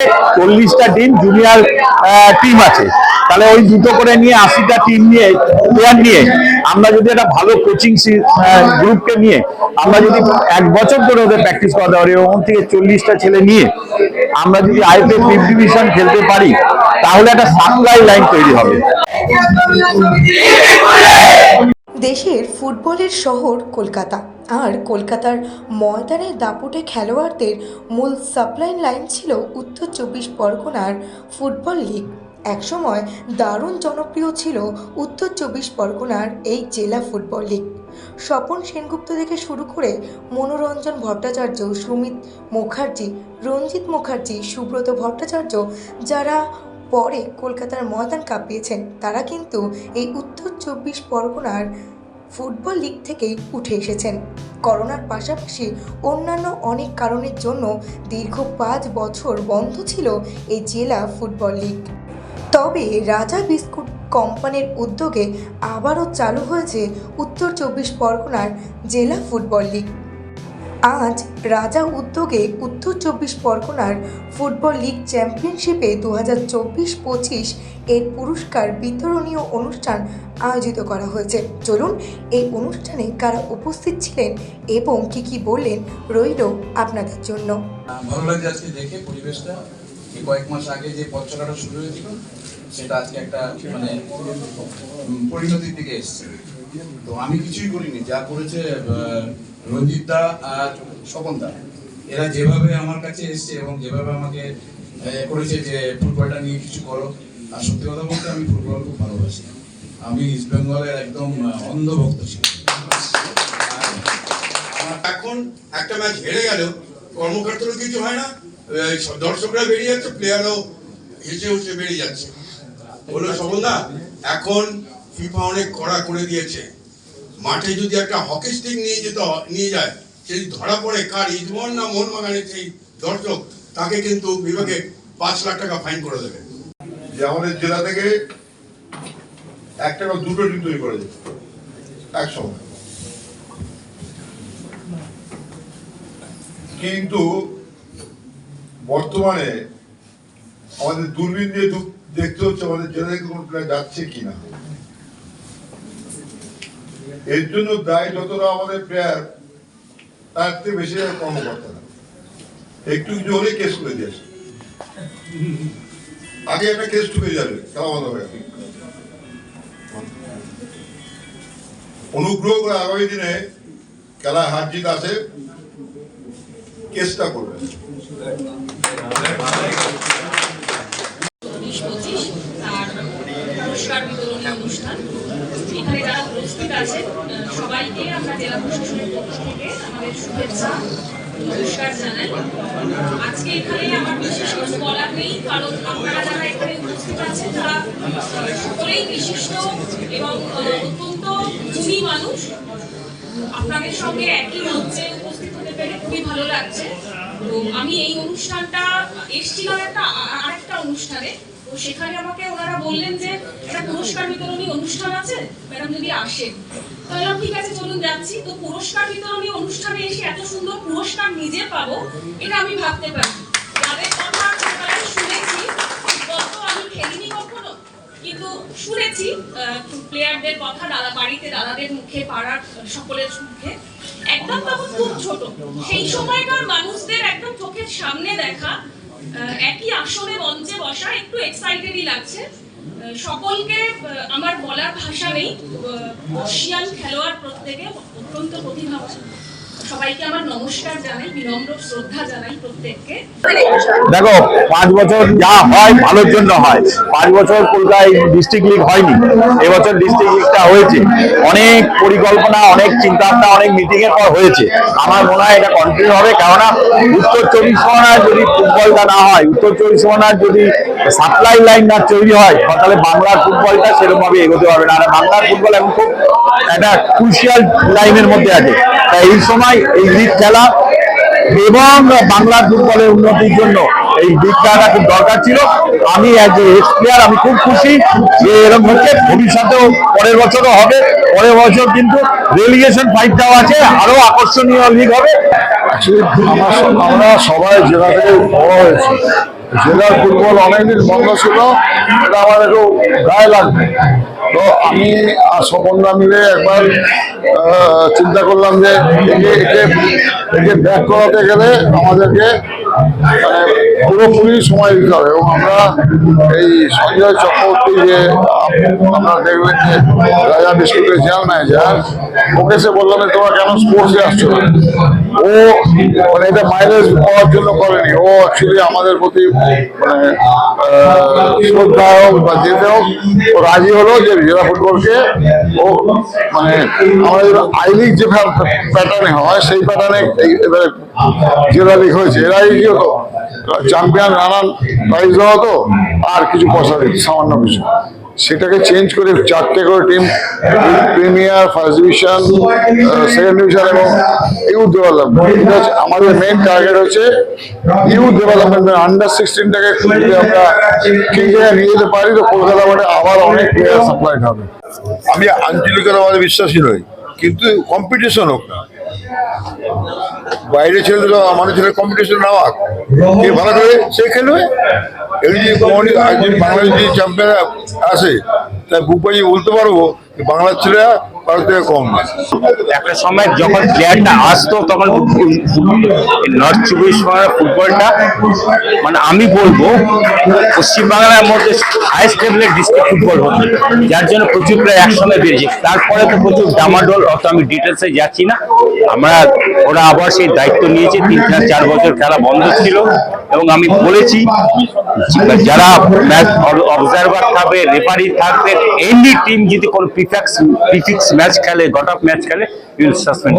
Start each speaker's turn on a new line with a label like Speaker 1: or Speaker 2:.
Speaker 1: 40টা team junior team আছে, তাহলে ওই দুটো করে নিয়ে 80টা টিম নিয়ে প্লেয়ার নিয়ে আমরা যদি একটা ভালো কোচিং গ্রুপকে নিয়ে আমরা যদি 1 বছর ধরে ওদের প্র্যাকটিস করাতে পারি, ওখান থেকে 40টা ছেলে নিয়ে আমরা যদি আইপিএল 5th ডিভিশন খেলতে পারি, তাহলে একটা সাপ্লাই লাইন তৈরি হবে।
Speaker 2: দেশের ফুটবলের শহর কলকাতা, আর কলকাতার ময়দানের দাপুটে খেলোয়াড়দের মূল সাপ্লাই লাইন ছিল উত্তর 24 পরগনার ফুটবল লিগ। একসময় দারুণ জনপ্রিয় ছিল উত্তর 24 পরগনার এই জেলা ফুটবল লিগ। স্বপন সেনগুপ্ত থেকে শুরু করে মনোরঞ্জন ভট্টাচার্য, সুমিত মুখার্জি, রঞ্জিত মুখার্জি, সুব্রত ভট্টাচার্য, যারা পরে কলকাতার ময়দান কাঁপিয়েছেন, তারা কিন্তু এই উত্তর 24 পরগনার ফুটবল লিগ থেকেই উঠে এসেছেন। করোনার পাশাপাশি অন্যান্য অনেক কারণের জন্য দীর্ঘ 5 বছর বন্ধ ছিল এই জেলা ফুটবল লিগ। তবে রাজা বিস্কুট কোম্পানির উদ্যোগে আবারও চালু হয়েছে উত্তর 24 পরগনার জেলা ফুটবল লিগ। আজ রাজা উদ্যোগে উত্তর 24 পরগনার ফুটবল লিগ চ্যাম্পিয়নশিপে 2024-25 এর পুরস্কার বিতরণীয় অনুষ্ঠান আয়োজিত করা হয়েছে। চলুন এই অনুষ্ঠানে কারা উপস্থিত ছিলেন এবং কি বললেন রইল আপনাদের জন্য।
Speaker 3: ভালো লাগছে আজকে দেখে পরিবেশটা। এই কয়েক মাস আগে যে পথ চলাটা শুরু হয়েছিল সেটা আজকে একটা মানে পরিণতির দিকে এসছে। তো আমি কিছুই করিনি, যা করেছে রঞ্জিত দা আর স্বপন দা, এরা যেভাবে আমার কাছে এসছে এবং যেভাবে আমাকে করেছে যে ফুটবলটা নিয়ে কিছু করো। আর সত্যি কথা বলতে আমি ফুটবল খুব ভালোবাসি, আমি ইস্ট বেঙ্গলের একদম অন্ধভক্ত ছিলাম।
Speaker 4: এখন একটা ম্যাচ হেরে গেল, কর্মকর্তারও কিছু হয় না, দর্শকরা বেরিয়ে যাচ্ছে, প্লেয়ারও হেসে হেসে বেরিয়ে যাচ্ছে। বললো স্বপনদা, এখন ফিফা অনেক কড়া করে দিয়েছে, মাঠে যদি একটা হকি স্টিক নিয়ে যায়, সেই ধরা পড়ে কার ইজমন না মোহনবাগানের সেই দর্শক, তাকে কিন্তু বিভাগে 5 লাখ টাকা ফাইন করে দেবে। যে আমাদের জেলা থেকে একটা বা দুটো টিম তৈরি করে দিচ্ছে একসঙ্গে, কিন্তু বর্তমানে আমাদের দূরবীন দিয়ে দেখতে হচ্ছে আমাদের জেলা থেকে কোনো প্লেয়ার যাচ্ছে কিনা। এর জন্য দায় যতটা আমাদের প্লেয়ার, তার থেকে বেশি কর্মকর্তা। একটু কিছু হলে কেস করে দিয়েছে, আগে একটা কেস ঢুকে যাবে, খেলা বন্ধ হয়ে যাবে। অনুগ্রহ করে আগামী দিনে খেলা হার জিত আছে, কেসটা করবে।
Speaker 5: এখানে যারা উপস্থিত আছে সবাইকে আমরা জেলা প্রশাসনের পক্ষ থেকে আমাদের শুভেচ্ছা নমস্কার জানাই। আজকে এখানে আমার বিশেষ কিছু বলার নেই, কারণ আপনারা যারা এখানে উপস্থিত আছেন তারা সকলেই বিশিষ্ট এবং অত্যন্ত গুণী মানুষ। আপনাদের সঙ্গে একই মঞ্চে উপস্থিত হতে পেরে খুবই ভালো লাগছে। তো আমি এই অনুষ্ঠানটা এসেছিলাম আরেকটা অনুষ্ঠানে, তো সেখানে আমাকে ওনারা বললেন যে একটা পুরস্কার বিতরণী অনুষ্ঠান আছে, ম্যাডাম যদি আসেন। তাহলে ঠিক আছে, চলুন যাচ্ছি। তো পুরস্কার বিতরণী অনুষ্ঠানে এসে এত সুন্দর পুরস্কার নিজে পাবো, এটা আমি ভাবতে পারি। তাদের কথা শুনেছি, কত আমি খেলিনি কখনো, কিন্তু শুনেছি প্লেয়ারদের কথা, বাড়িতে দাদাদের মুখে, পাড়ার সকলের মুখে। একদম তখন খুব ছোট, সেই সময়কার মানুষদের একদম চোখের সামনে দেখা, একই আসনে মঞ্চে বসা, একটু এক্সাইটেডই লাগছে। সকলকে আমার বলার ভাষা নেই, এশিয়ান খেলোয়াড় প্রত্যেকে অত্যন্ত প্রতিভাবান। সবাইকে আমার নমস্কার জানাই, বিনম্র শ্রদ্ধা জানাই প্রত্যেককে।
Speaker 1: দেখো, 5 বছর যা হয় ভালোর জন্য হয়। 5 বছর কলকাতায় ডিস্ট্রিক্ট লিগ হয়নি, এবছর ডিস্ট্রিক্ট লিগটা হয়েছে। অনেক পরিকল্পনা, অনেক চিন্তা ভাবনা, অনেক মিটিং এর পর হয়েছে। আমার মনে হয় এটা কন্টিনিউ হবে, কেননা উত্তর 24 পরগনার যদি ফুটবলটা না হয়, উত্তর 24 পরগনার যদি সাপ্লাই লাইন না তৈরি হয়, তাহলে বাংলার ফুটবলটা সেরকম ভাবে এগোতে পারবে না। আর বাংলার ফুটবল এখন খুব একটা ক্রুশিয়াল লাইনের মধ্যে আছে। তাই এই সময় এই লিগ খেলা এবং বাংলার ফুটবলের উন্নতির জন্য এই লিগ খেলাটা খুব দরকার ছিল। আমি এজ এ এক্স প্লেয়ার আমি খুব খুশি যে এরকম হচ্ছে। ভবিষ্যতেও পরের বছরও হবে, পরের বছর কিন্তু রেলিগেশন ফাইটটাও আছে, আরো আকর্ষণীয় লিগ হবে।
Speaker 6: আমরা সবাই জেলা থেকে বড় হয়েছি, জেলার ফুটবল অনেকদিন বন্ধ ছিল, এটা আমার একটু গায়ে লাগবে। তো আমি আর স্বপনদা মিলে একবার চিন্তা করলাম যে একে ব্যাক করাতে গেলে আমাদেরকে মানে পুরোপুরি সময় দিতে হবে। এবং আমরা এই সঞ্জয় চক্রবর্তী যে আপনারা দেখবেন যে রাজা বিস্কুটের জেনারেল ম্যানেজার, ওকে সে বললাম যে তোমরা কেন স্পোর্টসে আসছো না? ও মানে এটা মাইলেজ পাওয়ার জন্য করেনি, ও অ্যাকচুয়ালি আমাদের প্রতি মানে শ্রদ্ধা হোক বা যেতে হোক ও রাজি হলো যে জেলা ফুটবলকে ও মানে আমাদের আই লিগ যে প্যাটার্নে হয় সেই প্যাটার্নে এবারে জেলা লিগ হয়েছে। এর আগে কি হতো, চ্যাম্পিয়ন নানান প্রাইজ দেওয়া হতো আর কিছু পয়সা দিত সামান্য কিছু, সেটাকে চেঞ্জ করে 4টে করে team, premier, first division, second division এবং ইউথ ডেভেলপমেন্ট। আমাদের মেইন টার্গেট হচ্ছে ইউথ ডেভেলপমেন্ট, আন্ডার 16টাকে যদি আমরা ঠিক জায়গায় নিয়ে যেতে পারি তো কলকাতা মাঠে আবার অনেক প্লেয়ার সাপ্লাইড হবে।
Speaker 7: আমি আঞ্চলিকতাবাদে বিশ্বাসী নই, কিন্তু কম্পিটিশন হোক না, বাইরে ছেলেদের আমাদের ছেলে কম্পিটিশন না হোক, কে ভালো করে সে খেলবে। এই যে বাংলাদেশ যে চ্যাম্পিয়ন আসে তাই বুক বাজিয়ে বলতে পারবো বাংলার ছেলেরা ভারত থেকে কম না।
Speaker 1: একটা সময় যখন প্লেয়ারটা আসতো তখন নর্থ 24 পরগনার ফুটবলটা মানে আমি বলবো পশ্চিমবাংলার মধ্যে হাইস্ট লেভেলের ডিস্ট্রিক্ট ফুটবল হতো, যার জন্য প্রচুর প্লেয়ার একসঙ্গে বেরিয়েছে। তারপরে তো প্রচুর ডামাডোল, অত আমি ডিটেলসে যাচ্ছি না। ওরা আবার সেই দায়িত্ব নিয়েছে, 3-4 বছর খেলা বন্ধ ছিল এবং আমি বলেছি যারা ম্যাচ অবজারভার থাকবে, রেফারি থাকবে, এনি টিম যদি কোনো প্রিফিক্স ম্যাচ খেলে, গট অফ ম্যাচ খেলে, উইল সাসপেন্ড।